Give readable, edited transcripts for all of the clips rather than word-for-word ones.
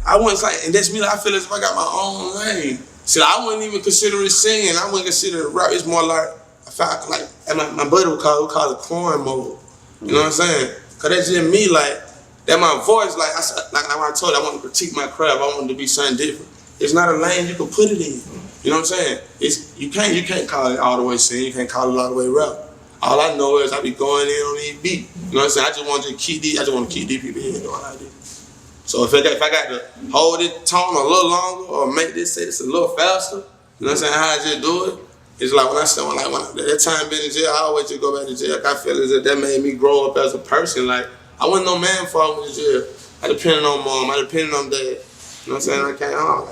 I wouldn't like, and that's me. Like, I feel as if I got my own lane. See, I wouldn't even consider it singing. I wouldn't consider it rap. It's more like I felt like, and my buddy would call it corn mode. You know what I'm saying? Cause that's just me. Like that, my voice. Like when I told you, I want to critique my craft. I want it to be something different. It's not a lane you can put it in. You know what I'm saying? You can't call it all the way sing. You can't call it all the way rap. All I know is I be going in on these beats. You know what I'm saying? I just want to keep these people in doing all this. So if I got to hold it tone a little longer or make this say this a little faster, you know what I'm saying? How I just do it. It's like when that time been in jail, I always just go back to jail. I feel as if that made me grow up as a person. Like I wasn't no man before I went to jail. I depended on mom. I depended on dad. You know what I'm saying? I came home.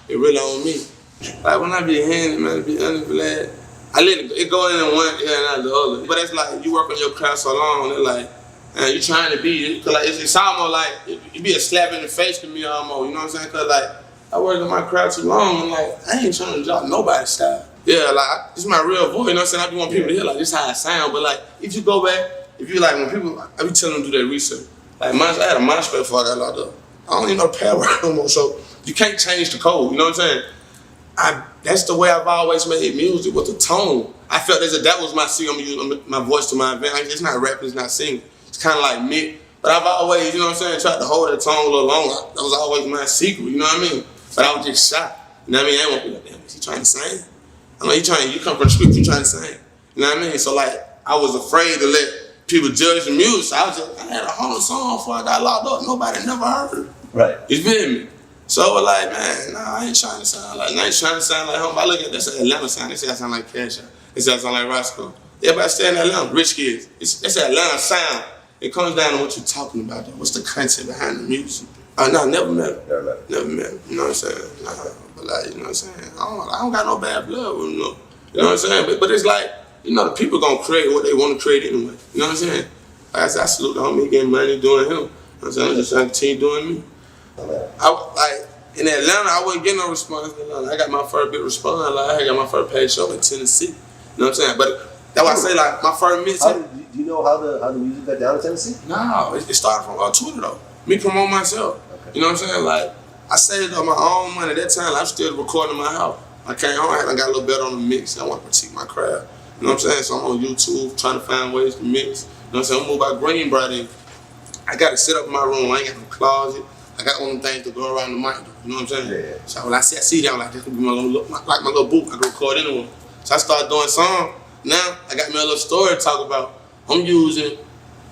It really on me. Like when I be handing, man, I be glad. I let it go in one ear and out the other. But it's like you work on your craft so long, they're like, man, you trying to be it. Cause like it's almost like it be a slap in the face to me almost. You know what I'm saying? Cause like I worked on my craft too long, and like I ain't trying to drop nobody's style. Yeah, like this is my real voice. You know what I'm saying? I be want people to hear like this is how I sound. But like if you go back, if you like when people, I be telling them to do their research. Like I had a MySpace before I got locked up. I don't even know the password no more. So you can't change the code. You know what I'm saying? That's the way I've always made music, with the tone. I felt that was my singing. I'm using my voice to my advantage. It's not rapping, it's not singing. It's kind of like me. But I've always, you know what I'm saying, tried to hold that tone a little longer. That was always my secret, you know what I mean? But I was just shy. You know what I mean? I won't be like, damn, is he trying to sing? I know you come from the script, you trying to sing. You know what I mean? So like, I was afraid to let people judge the music. So I had a whole song before I got locked up. Nobody never heard it. Right. You feel me? So I was like, man, nah, I ain't trying to sound like home. I look at this Atlanta sound, they say I sound like Cash Out. They say I sound like Roscoe. Everybody stay in Atlanta, rich kids. It's Atlanta sound. It comes down to what you're talking about though. What's the content behind the music? No, never met him. Never met him. You know what I'm saying? But like, you know what I'm saying? I don't got no bad blood with him, no. You know what I'm saying? But it's like, you know, the people gonna create what they want to create anyway. You know what I'm saying? Like I said, I salute the homie getting money doing him. You know what I'm saying? I'm just trying to continue doing me. In Atlanta, I wasn't getting no response. I got my first big response. Like I got my first paid show in Tennessee. You know what I'm saying? But that's why I say like my first mixtape. Do you know how the music got down in Tennessee? No, it started from Twitter though. Me promote myself. Okay. You know what I'm saying? Like I saved up my own money. At that time, I'm still recording in my house. I came home, I got a little better on the mix. I want to critique my craft. You know what I'm saying? So I'm on YouTube trying to find ways to mix. You know what I'm saying? I'm moved by Greenbright. I got to sit up in my room. I ain't got no closet. I got one of them things to go around the mic. You know what I'm saying? Yeah. So when I see that, I'm like, this could be my little booth. I can record anywhere. So I started doing songs. Now I got me a little story to talk about. I'm using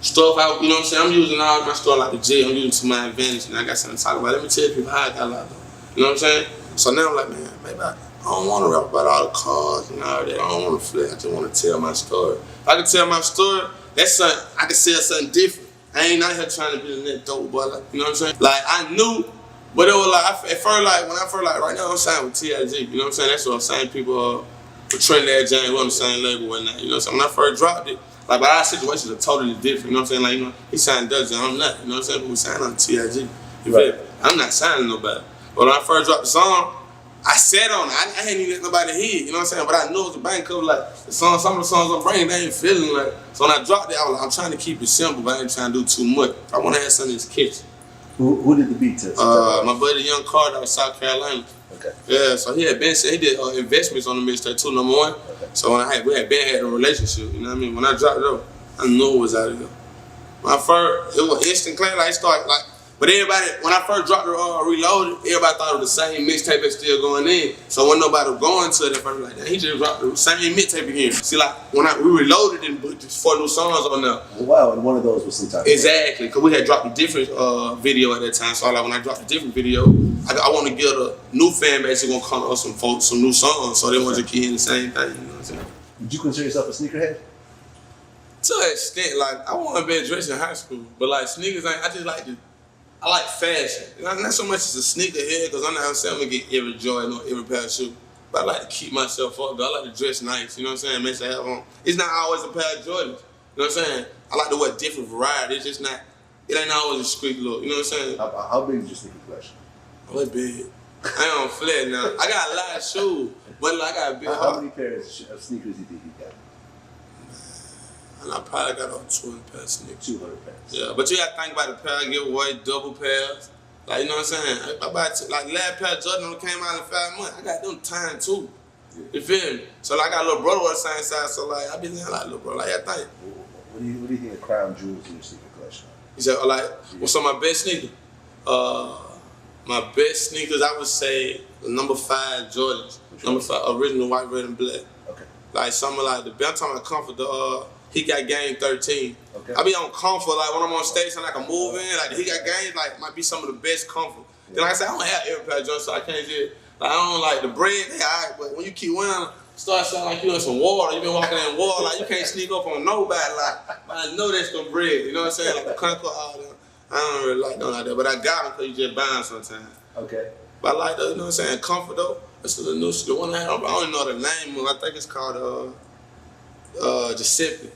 stuff out. You know what I'm saying? I'm using all my stuff like the jail. I'm using to my advantage, and I got something to talk about. Let me tell people how I got locked up. You know what I'm saying? So now I'm like, man, maybe I don't want to rap about all the cars and all that. I don't want to flip. I just want to tell my story. If I can tell my story, that's something I can sell something different. I ain't out here trying to be the net dope boy, like, you know what I'm saying? Like I knew, but it was like at first, like when I first, like right now I'm signed with TIG. You know what I'm saying? That's what I'm saying. People for Trinidad James, we're on the same label and that. You know what I'm saying? When I first dropped it, like, but our situations are totally different. You know what I'm saying? Like, you know, he signed Dutch, I'm not. You know what I'm saying? But we signed on TIG. You feel me? I'm not signing nobody. But when I first dropped the song, I sat on it. I ain't even let nobody hear it, you know what I'm saying? But I knew it was a bank cover, like, some of the songs I'm bringing, they ain't feeling like. So when I dropped it, I was like, I'm trying to keep it simple, but I ain't trying to do too much. I want to have something that's catchy. Who did the beat to? My buddy Young Carter out of South Carolina. Okay. Yeah, so he did investments on the mixtape too, number one. Okay. So when we had a relationship, you know what I mean? When I dropped it up, I knew it was out of there. My first, it was instant claim, like, it started, like, but everybody, when I first dropped the Reloaded, everybody thought it was the same mixtape that's still going in. So when nobody was going to it, at first, like, he just dropped the same mixtape again. See, like, when we reloaded it, but just 4 new songs on there. Wow, and one of those was some time. Exactly, because we had dropped a different video at that time. So like, when I dropped a different video, I want to give a new fan base who gonna come up some new songs, so they want to keep hearing the same thing. You know what I'm saying? Did you consider yourself a sneakerhead? To an extent, like, I want to be dressed in high school, but like sneakers, I like fashion. Not so much as a sneakerhead, because I'm not saying I'm gonna get every Jordan or every pair of shoes. But I like to keep myself up, though. I like to dress nice, you know what I'm saying? Make sure I have on. It's not always a pair of Jordans, you know what I'm saying? I like to wear different variety. It's just not, it ain't always a street look, you know what I'm saying? How big is your sneaker collection? Oh, it's big. I ain't on flat now. I got a lot of shoes, but like, I got a big How many pairs of sneakers do you think you got? And I probably got on 200 pairs of sneakers. 200 pairs. Yeah, but you gotta think about the pair I give away, double pairs. Like, you know what I'm saying? I buy, like, last pair of Jordan came out in 5 months. I got them time too. You feel me? So, like, I got a little brother on the same side. So, like, I be there like, little bro, like, I think. What do you think of crown jewels in your sneaker collection? You said, like, what's on my best sneaker? My best sneakers, I would say number 5 Jordans. Number 5 original white, red, and black. Okay. Like some of like the best time I comfort the He Got Game 13. Okay. I be on comfort like when I'm on stage and I can move in. Like the He Got Game like might be some of the best comfort. Yeah. Then like I said, I don't have every pair of Jordans, so I can't just like I don't like the bread. They alright, but when you keep wearing them, start sounding like you in some water. You been walking in water, like you can't sneak up on nobody. Like but I know that's the bread. You know what I'm saying? Like the Concord, all them. I don't really like them like that, but I got them because you just buy them sometimes. Okay. But I like the, you know what I'm saying, comfort though. That's the new shit. The one I don't even know the name of. I think it's called Giuseppe.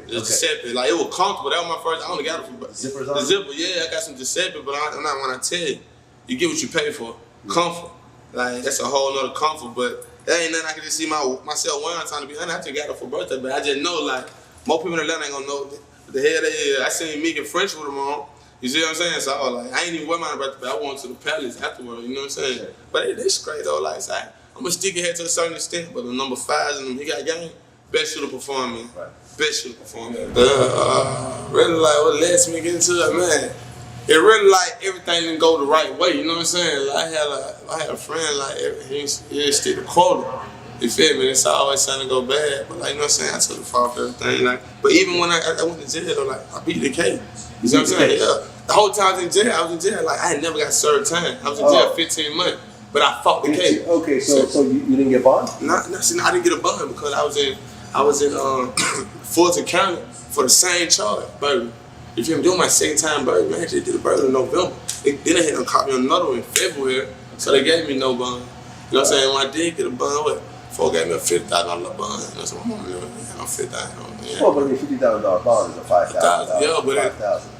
Giuseppe. Like it was comfortable. That was my first. I only got it for zippers on the zipper. Yeah, I got some Giuseppe, but I'm not when I tell you, you get what you pay for. Comfort. Like that's a whole nother comfort. But that ain't nothing I can just see myself wearing time to be honest. I just got it for birthday, but I just know like more people in Atlanta ain't gonna know what the hell they is. I seen Megan French with them on. You see what I'm saying? So I was like, I ain't even wear mine birthday, but I went to the Palace afterwards, you know what I'm saying? Yeah. But they straight though, like so I'm a stickerhead to a certain extent, but the number 5s and them, He Got Game, best shooter performing. Right. Best shooter performing. Really like what lets me get into it, man. It really like everything didn't go the right way, you know what I'm saying? Like I had a friend like he stick to quota. You feel me? It's always trying to go bad, but like you know what I'm saying? I took the fall for everything. Like, but even when I went to jail, like I beat the case. You see what I'm saying? Yeah. The whole time I was in jail, like I had never got served time. I was in jail 15 months, but I fought the case. Okay, so you didn't get bond? See, I didn't get a bond because I was in Fulton County for the same charge, baby. You feel me? Doing my second time burglary, man. I just did a burglary in November. Then they had caught me on another one in February, so they gave me no bond. You know what I'm saying? When I did get a bond, what? Folk gave me a $50,000 bond. And I said, my mom I'm $50,000. Yeah. Well, but a $50,000 bond is a $5,000. Yeah, but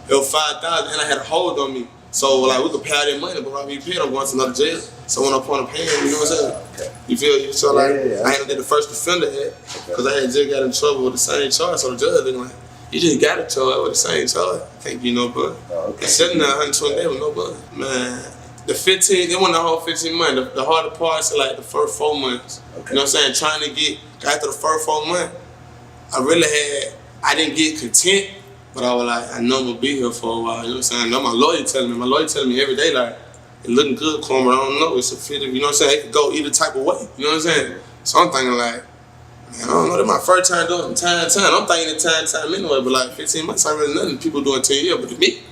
it was $5,000, and I had a hold on me. So like we could pay out that money, but when I be paid, I'm going to another jail. So when I'm on a paying, you know what I'm saying? Okay. You feel you? So like I had to get the first offender act because I had just got in trouble with the same charge. So the judge looking like, you just got a charge with the same charge. Can't be no bond. Okay. Sitting there 120 days with no bond. Man, the 15, they won the whole 15 months. The harder part is like the first 4 months. Okay. You know what I'm saying? Trying to got to the first 4 months, I didn't get content, but I was like, I know I'm gonna be here for a while. You know what I'm saying? I know my lawyer telling me every day, like, it's looking good, Quan, but I don't know. It's a fit, you know what I'm saying? It could go either type of way. You know what I'm saying? So I'm thinking like, man, I don't know, that's my first time doing it time. I'm thinking it time anyway, but like 15 months ain't really nothing. People doing 10 years, but to me,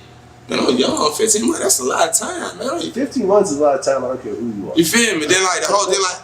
man, I'm young, 15 months, that's a lot of time, man. 15 months is a lot of time, I don't care who you are. You feel me? Then like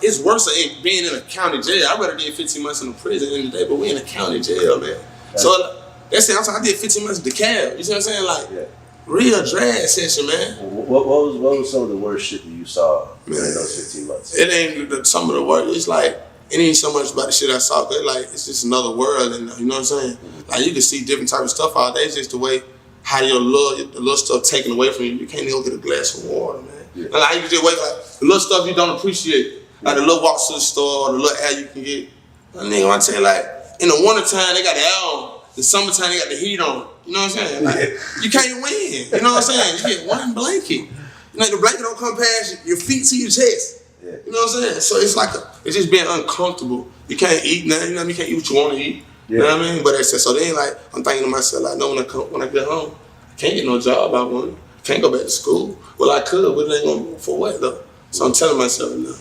it's worse than being in a county jail. I'd rather did 15 months in the prison in the day, but we in a county jail, man. So that's it, I did 15 months at the cab. You see what I'm saying? Like, real drag session, man. What was some of the worst shit that you saw during those 15 months? It ain't some of the worst. It's like, it ain't so much about the shit I saw, cause like, it's just another world, and you know what I'm saying? Mm-hmm. Like, you can see different type of stuff out there. It's just the way how the little stuff taken away from you. You can't even get a glass of water, man. Yeah. Like, you can just wait, like, the little stuff you don't appreciate. Like, the little walks to the store, or the little air you can get. Nigga, I tell you, like, in the wintertime, they got the air on. The summertime, they got the heat on. You know what I'm saying? Like, you can't win. You know what I'm saying? You get one blanket. You know, the blanket don't come past your feet to your chest. Yeah. You know what I'm saying? So it's like, it's just being uncomfortable. You can't eat nothing. You know what I mean? You can't eat what you want to eat. Yeah. You know what I mean? But that's so then, like, I'm thinking to myself, like, no, when I get home, I can't get no job I want. I can't go back to school. Well, I could, but it ain't gonna for what though? So I'm telling myself now,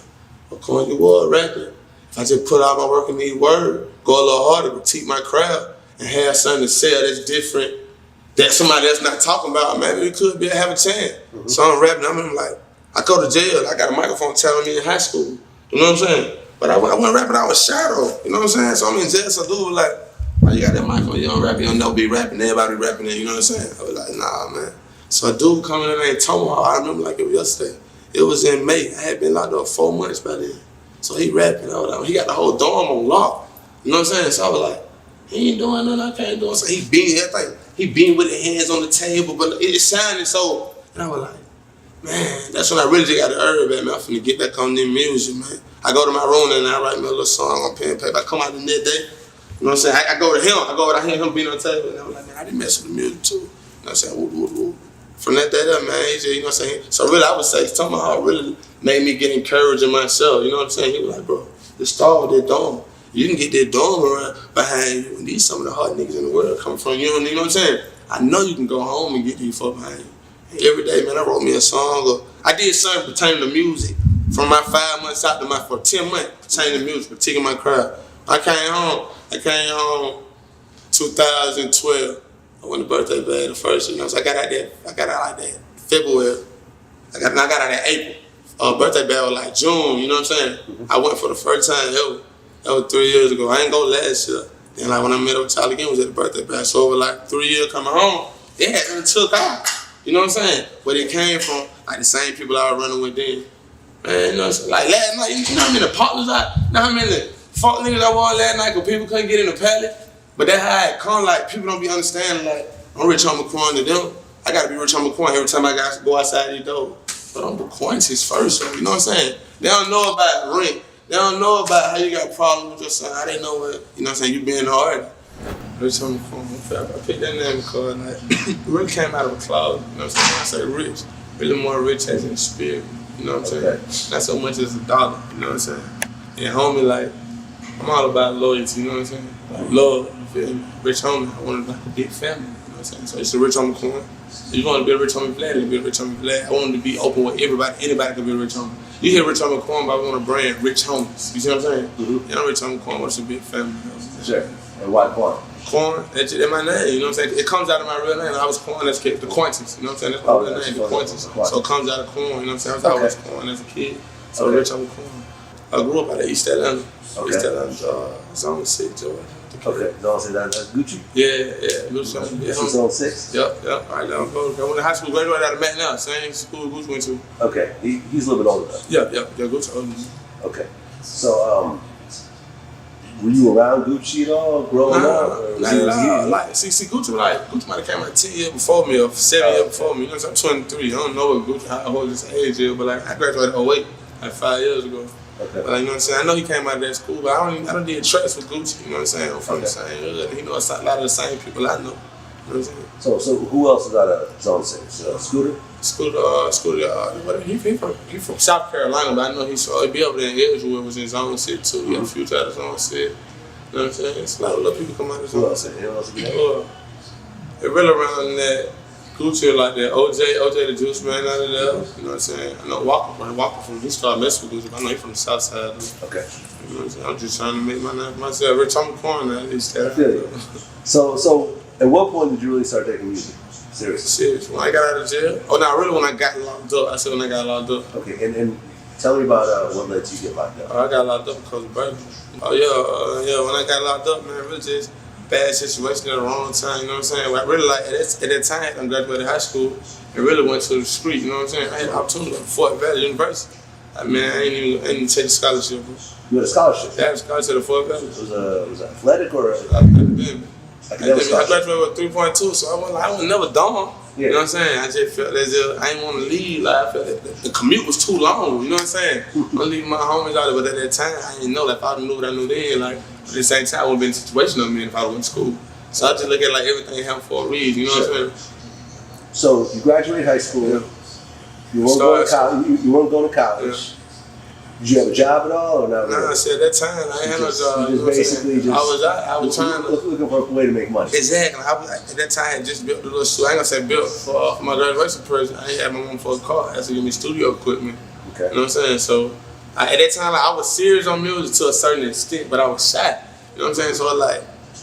I'm going to world record. If I just put out my work in these words, go a little harder, critique my craft, and have something to sell that's different, that somebody else not talking about, maybe we could have a chance. Mm-hmm. So I'm rapping, I'm like, I go to jail, I got a microphone telling me in high school. You know what I'm saying? But I wasn't rapping, I was shy though. You know what I'm saying? So I'm in jail, so dude was like, oh, you got that microphone, you don't rap, you don't know be rapping, everybody rapping it, you know what I'm saying? I was like, nah, man. So a dude coming in there and told me, I remember like it was yesterday. It was in May, I had been locked up 4 months by then. So he rapping, he got the whole dorm on lock. You know what I'm saying? So I was like, he ain't doing nothing, I can't do it. So he being with the hands on the table, but it sounded so, and I was like, man, that's when I really just got the herb at, man. I'm finna get back on the music, man. I go to my room and I write me a little song on pen and paper. I come out the next day, you know what I'm saying? I go to him, I hear him being on the table, and I was like, man, I didn't mess with the music too. You know what I'm saying? Woo, woo, woo. from that day up, man, he just, you know what I'm saying? So really, I would say, some of how really made me get encouraged in myself, you know what I'm saying? He was like, bro, just start with that dome. You can get that dome around behind you, and these some of the hard niggas in the world come from you, know what I'm saying? I know you can go home and get these folk behind you. And every day, man, I wrote me a song, or I did something pertaining to music. From my 5 months out to for 10 months, pertaining to music, particularly my crowd. I came home 2012. I went to birthday bad the first, you know, so I got out like that February. I got out that April. Birthday bad was like June, you know what I'm saying? I went for the first time ever. That was 3 years ago. I ain't go last year. And like when I met up with Charlie again, was at the birthday bad. So over like 3 years coming home, it hadn't took off. You know what I'm saying? But it came from like the same people I was running with then. Man, you know, like last night, you know how many partners you know how many fuck niggas I was last night because people couldn't get in the pallet? But that's how it come, like, people don't be understanding, like, I'm Rich Homie Quan to them. I gotta be Rich Homie Quan every time I gotta go outside these doors. But I'm the Quanties first, so, you know what I'm saying? They don't know about rent. They don't know about how you got problems with your son. How they know what, you know what I'm saying, you being hard. Rich Homie Quan, I picked that name because, like, it really came out of a cloud, you know what I'm saying? When I say rich, really more rich as in the spirit, you know what I'm saying? Not so much as a dollar, you know what I'm saying? And homie, like, I'm all about loyalty, you know what I'm saying? Like, love. Rich homie, I wanted like a big family, you know what I'm saying? So it's a Rich Homie Quan. If you want to be a Rich Homie Vlad, you be a Rich Homie Vlad. I wanted to be open with everybody. Anybody can be a Rich Homie. You hear Rich Homie Quan, but I want to brand Rich Homies. You see what I'm saying? Mm-hmm. And I'm Rich Homie Quan, what's a big family? You know sure. And why Quan? Quan, that's my name, you know what I'm saying? It comes out of my real name. I was Quan as a kid, the Quanties, you know what I'm saying? That's my real name, the Quanties. So it comes out of Quan, you know what I'm saying? I was always Quan as a kid. So Rich Homie Quan. I grew up out of East Atlanta. East Atlanta, Zone 6, Georgia. Okay, Zone 6, that's Gucci? Yeah, Gucci. Yeah, Zone 6? Yep. All right, now I went to high school, graduated out of Mac now, same school Gucci went to. Okay, he's a little bit older though. Yeah, Gucci older. Okay, so were you around Gucci at all growing up? Like, see, Gucci might have came like 10 years before me or 7 years before me. You know, so I'm 23. I don't know what Gucci, how old his age is, but like I graduated in 08, like 5 years ago. Okay. But like, you know what I'm saying? I know he came out of that school, but I don't did tracks with Gucci, you know what I'm saying? I'm from the same hood. He knows a lot of the same people I know. You know what I'm saying? So who else is out of Zone 6? Scooter? Scooter, he from South Carolina, but I know he be over there in Edgewood, was in Zone 6 too. He had a few times Zone 6. You know what I'm saying? It's a lot of little people come out of Zone 6. It really around that Gucci like that. OJ the Juice Man out of there. You know what I'm saying? I know Walker from he started messing with Gucci, but I know he from the South Side. Okay. You know what I'm saying? I'm just trying to make my name myself. Rich Homie Quan at least. I feel you. So at what point did you really start taking music? Serious. When I got out of jail. Oh no, really when I got locked up. I said when I got locked up. Okay, and tell me about what led you get locked up. I got locked up because of burglary. Oh yeah, when I got locked up, man, really just bad situation at the wrong time, you know what I'm saying? I really like, at that time, I graduated high school and really went to the street, you know what I'm saying? I had an opportunity to go to Fort Valley University. I mean, I ain't even take a scholarship. You had a scholarship? Yeah, I had a scholarship at Fort Valley. Was it athletic or? Academic. I graduated with 3.2, so I was never dumb. Yeah. You know what I'm saying? I just felt as if I didn't want to leave. Like, I felt that the commute was too long, you know what I'm saying? I'm leaving my homies out there, but at that time, I didn't know that if I knew what I knew then, like, at the same time, I would have been in a situation of me if I went to school. So I just look at like everything happened for a reason, you know what I'm saying? So you graduated high school, you weren't going to college, you weren't going to college. Did you have a job at all or not? Nah, I said at that time I ain't had no job. You just basically just I was trying to looking for a way to make money. Exactly. At that time I had just built the little studio. I ain't gonna say built for my graduation present. I ain't had my mom for a car. I had to give me studio equipment. Okay. You know what I'm saying? So at that time I was serious on music to a certain extent, but I was shy. You know what I'm saying? So like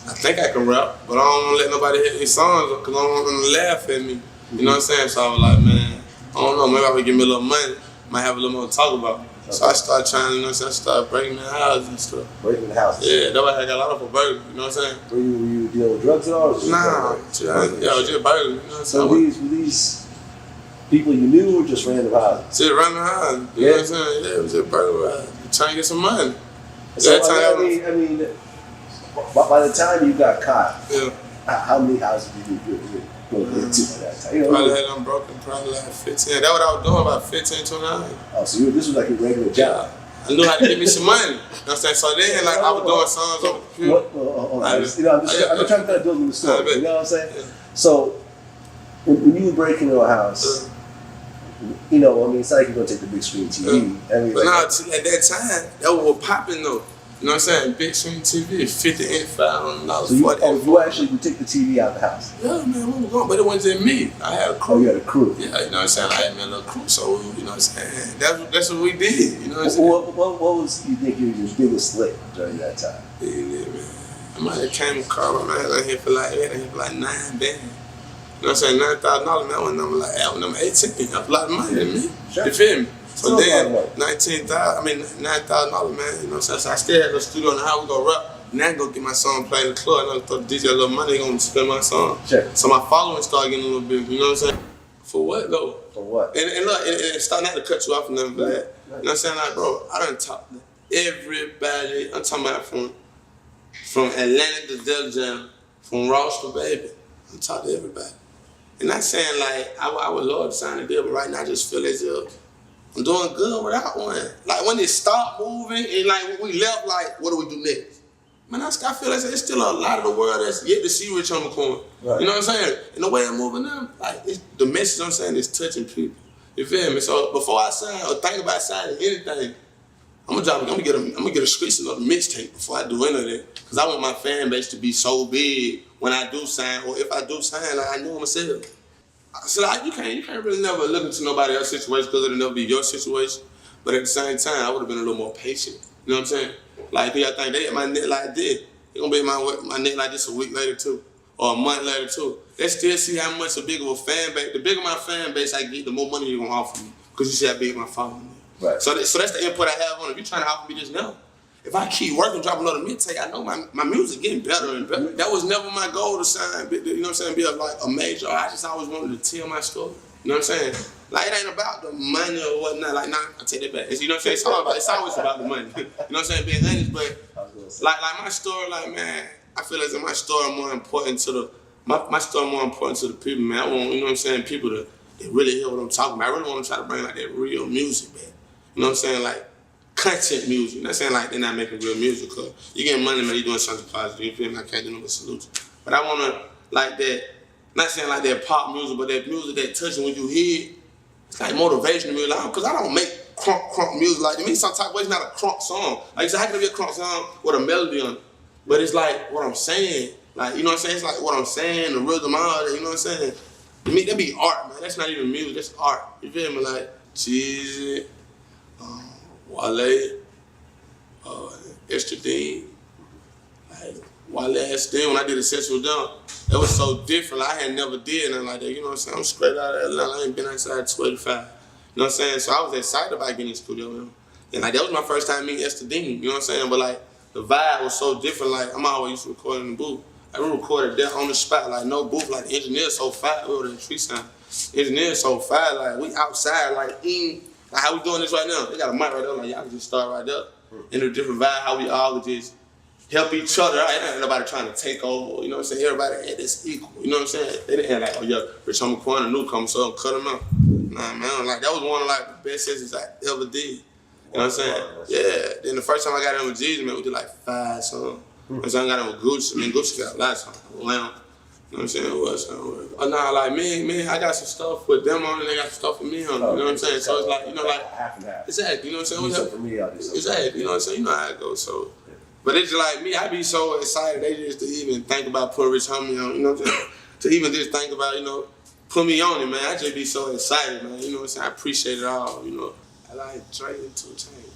I think I can rap, but I don't want to let nobody hear these songs because I don't want them to laugh at me. You know what I'm saying? So I was like, man, I don't know, maybe I would give me a little money, might have a little more to talk about. Okay. So I started trying, you know what I'm saying? I started breaking the houses and stuff. Breaking the houses? Yeah, nobody got a lot of for burgers, you know what I'm saying? Were you dealing with drugs at all? Nah, just burgers, you know what I'm saying? So were these people you knew or just random houses? Just random houses, you know what I'm saying? Yeah, it was just burger houses. Trying to get some money. So, I mean, by the time you got caught, how many houses did you go into at that time? You know, probably had them broken, probably like 15. That's what I was doing, about 15, 29. Oh, so this was like your regular job? I knew how to get me some money. You know what I'm saying? So then, like, I was doing songs on the computer. I'm just trying to kind of build the story. You know what I'm saying? Yeah. So, when you were breaking your house, you know, I mean, it's not like you're gonna take the big screen TV. I mean, but now, at that time, that was popping though. You know what I'm saying? Big screen TV, 50 inch, $500, so you actually would take the TV out the house? Yeah, man, we were going, but it wasn't me. I had a crew. Oh, you had a crew? Yeah, you know what I'm saying? I had my little crew, so, you know what I'm saying? That's what we did, you know what I'm saying? What was, you think, your biggest lick during that time? Yeah, man. I might have came to car, man. I had here for like 9 bands. You know what I'm saying? $9,000, man. When I'm like, when I'm 18, that's a lot of money to me. Sure. You feel me? So then, $9,000, man. You know what I'm saying? So I still had a studio in the house, we go rap. Now I go get my song played in the club. And I thought the DJ a little money, gonna spend my song. Sure. So my following started getting a little bit, you know what I'm saying? For what though? For what? And look, and start not to cut you off and nothing, but you know what I'm saying? Like, bro, I done talked to everybody. I'm talking about from Atlanta to Del Jam, from Ross to Baby. I'm talking to everybody. And not saying like I would love to sign a deal, but right now I just feel as if I'm doing good without one. Like when it stopped moving and like when we left, like what do we do next? Man, I feel like there's still a lot of the world that's yet to see Rich Homie Quan. Right. You know what I'm saying? And the way I'm moving now, like the message I'm saying is touching people. You feel me? So before I sign or think about signing anything, I'm gonna get a screeching of the mixtape before I do any of that. Cause I want my fan base to be so big when I do sign, or if I do sign, like I know myself. So like, you can't really never look into nobody else's situation because it'll never be your situation. But at the same time, I would have been a little more patient. You know what I'm saying? Like, I think they hit my neck like this. They're gonna be my neck like this a week later too, or a month later too. They still see how much a big of a fan base. The bigger my fan base I get, the more money you're gonna offer me, because you see how big my following is. Right. So that's the input I have on it. If you're trying to offer me this now, if I keep working, drop another mixtape, I know my music getting better and better. That was never my goal to sign, you know what I'm saying, be a major. I just always wanted to tell my story. You know what I'm saying? Like, it ain't about the money or whatnot. Like, nah, I take that back. You know what I'm saying? It's always about the money. You know what I'm saying? Being honest, but like my story, like, man, I feel as if my story more important to the my story more important to the people, man. I want, you know what I'm saying, people to really hear what I'm talking about. I really want to try to bring like that real music back. You know what I'm saying? Like content music. I'm not saying like they're not making real music, cause you getting money, man, you doing something positive. You feel me? I can't do no but salute you. But I wanna like that, not saying like that pop music, but that music that touching when you hear it. It's like motivational music, like, cause I don't make crunk music like that. I mean, some type of way it's not a crunk song. Like, so how can it be a crunk song with a melody on it? But it's like what I'm saying. Like, you know what I'm saying? It's like what I'm saying, the rhythm, all that, you know what I'm saying? To me, that be art, man. That's not even music, that's art. You feel me? Like, Cheesy, Wale, Extra Dean. Like, Wale Dean, when I did a session with them, that was so different. Like, I had never did nothing like that. You know what I'm saying? I'm straight out of Atlanta. I ain't been outside 25. You know what I'm saying? So I was excited about getting in the studio with him. And like, that was my first time meeting Extra Dean. You know what I'm saying? But like, the vibe was so different. Like, I'm always used to record in the booth. Like, we recorded there on the spot. Like, no booth. Like, the engineer's so fire. We were in the tree sound. Engineer's so fire. Like, we outside. Like, how we doing this right now? They got a mic right there. Like, y'all can just start right there. In a different vibe, how we all would just help each other. Right? Ain't nobody trying to take over. You know what I'm saying? Everybody had this equal. You know what I'm saying? They didn't have like, oh yeah, Rich Homie Quan, a newcomer, so I'm cut him out. Nah, man. Like, that was one of like the best sessions I ever did. You know what I'm saying? Yeah. Then the first time I got in with Jesus, man, we did like 5 songs. First time I got in with Gucci. I mean, Gucci got a lot of songs. Lamb. You know what I'm saying? Oh, nah, like, me, I got some stuff with them on it, they got some stuff for me on it. You know what I'm saying? So it's like, you know, like, half and half. Exactly, you know what I'm saying? You do something for me, I'll do something. Exactly, you know what I'm saying? You know how it goes, so. But it's just like me, I be so excited, they just to even think about putting Rich Homie on, you know what I'm saying? To even just think about, you know, put me on it, man. I just be so excited, man. You know what I'm saying? I appreciate it all, you know. I like Drake and 2 Chainz.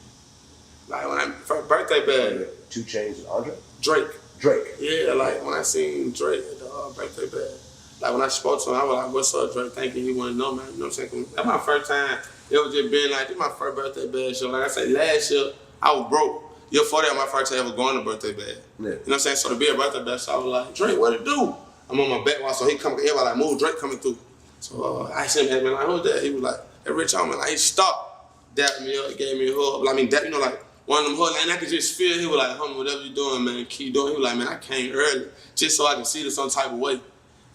Like when I first birthday bag. 2 Chainz and Andre? Drake. Yeah, like when I seen Drake at the birthday bag. Like when I spoke to him, I was like, what's up, Drake? Thinking he wouldn't know, man. You know what I'm saying? That's my first time. It was just being like, this my first birthday bag show. Like I said, last year, I was broke. Year 40 was my first time ever going to birthday bag. Yeah. You know what I'm saying? So to be a birthday bag, so I was like, Drake, what it do? I'm on my back wall, so he come, everybody like, move, Drake coming through. So I seen him, like, who's that? He was like, that Rich Homie. Like, he stopped, dapped me up, gave me a hug. I mean, you know, like, one of them hugs, and I could just feel, he was like, homie, whatever you doing, man, keep doing. He was like, man, I came early, just so I can see this some type of way.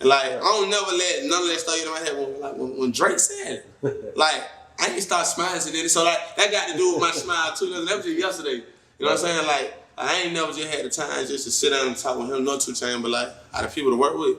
And like, I don't never let none of that stuff get in my head when Drake said it. Like, I ain't start smiling and then, so like, that got to do with my smile too. That was just yesterday. You know what I'm saying? Like, I ain't never just had the time just to sit down and talk with him, no 2 Chainz, but like, out of people to work with.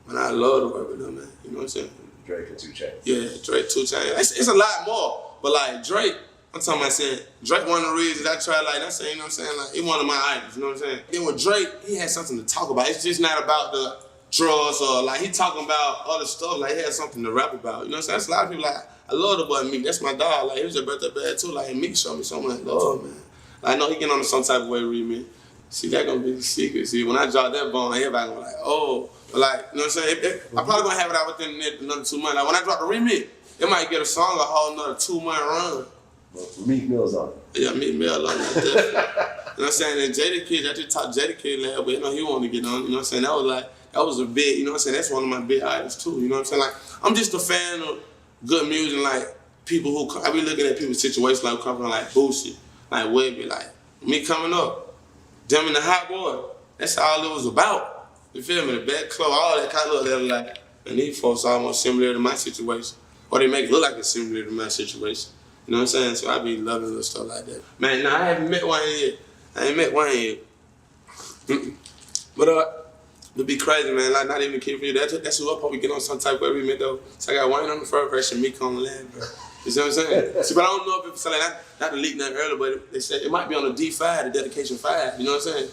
Man, I love to work with them, man. You know what I'm saying? Drake and 2 Chainz. Yeah, Drake, 2 Chainz. It's a lot more. But like Drake, I'm talking about saying, Drake one of the reasons I try like, that's, you know what I'm saying? Like, he one of my idols, you know what I'm saying? Then with Drake, he had something to talk about. It's just not about the drugs or like, he talking about other stuff. Like, he had something to rap about, you know what I'm saying? That's a lot of people like, I love the boy Meek. That's my dog. Like, he was a birthday bad too. Like, Meek showed me so much love, man. Like, I know he getting on some type of way with me. See, that gonna be the secret. See, when I drop that bomb, everybody gonna be like, oh. But like, you know what I'm saying? I'm probably gonna have it out within another 2 months. Like, when I drop the remix, it might get a song a whole another 2-month run. Well, Meek Mill's on it. Yeah, Meek Mill on it. You know what I'm saying? And Jada, I just talked Jada last, but you know, he wanted to get on, you know what I'm saying? That was a big, you know what I'm saying? That's one of my big idols too, you know what I'm saying? Like, I'm just a fan of good music, like, people who, I be looking at people's situations like coming from like Boosie, like Webby, like, me coming up, them in the Hot Boy, that's all it was about. You feel me? The back clothes, all that kind of little like, and these folks almost similar to my situation. Or they make it look like it's similar to my situation. You know what I'm saying? So I be loving little stuff like that. Man, nah, I haven't met Wayne yet. I ain't met Wayne yet. But it'd be crazy, man. Like, not even kidding for you. That's who I probably get on some type of remix though. So I got Wayne on the first version, Meek on the last version. You see what I'm saying? See, but I don't know if it's like, not to leak nothing earlier, but they said it might be on the D5, the dedication 5. You know what I'm saying?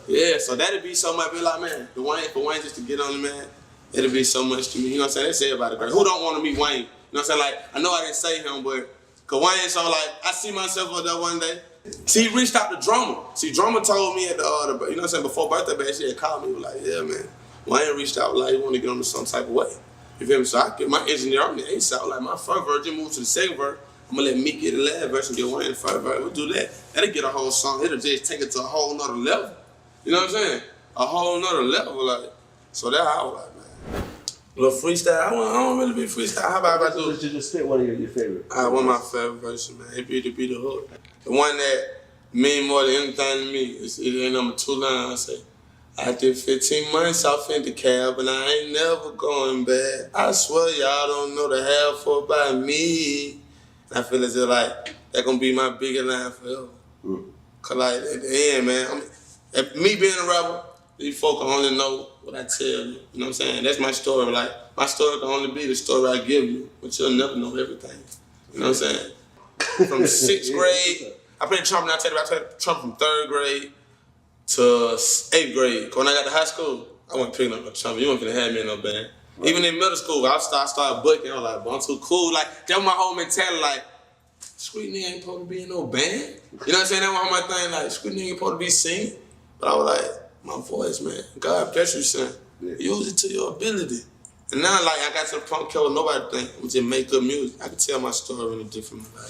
Yeah, so that'd be so much. Be like, man, for Wayne just to get on the man, it'd be so much to me. You know what I'm saying? They say about it, who don't want to meet Wayne? You know what I'm saying? Like, I know I didn't say him, but cause Wayne, so like, I see myself up there one day. See, he reached out to Drummer. See, Drummer told me at the you know what I'm saying, before birthday bash, he had called me. He was like, yeah, man. Wayne reached out, like, he wanted to get on to some type of way. You feel me? So I get my engineer on me ASAP. Like, my first verse, then move to the second verse. I'm gonna let Meek get the last verse and get Wayne the first verse. We'll do that. That'll get a whole song. It'll just take it to a whole nother level. You know what I'm saying? A whole nother level, like. So that I was like, man. Little freestyle, I don't really be freestyle. How about if I do? Just spit one of your favorite. One of my favorite verses, man. It be the hook. The one that mean more than anything to me is it ain't number 2 line. I say, I did 15 months off in the cab and I ain't never going back. I swear y'all don't know the half about me. I feel as if like that gonna be my biggest line forever. Cause like at the end, man, me being a rapper, these folk can only know what I tell you. You know what I'm saying? That's my story. Like, my story can only be the story I give you, but you'll never know everything. You know what I'm saying? From 6th grade, I played trumpet, I played trumpet from 3rd grade to 8th grade. When I got to high school, I wasn't picking up no trumpet. You weren't gonna have me in no band. Right. Even in middle school, I started booking. I was like, I'm too cool. Like, that was my whole mentality. Like, Squeak nigga ain't supposed to be in no band. You know what I'm saying? That was my thing. Like, Squeak nigga ain't supposed to be singing. But I was like, my voice, man. God bless you, son. Yeah. Use it to your ability. And now, like, I got to the point where nobody think I'm just make good music. I can tell my story in a different way.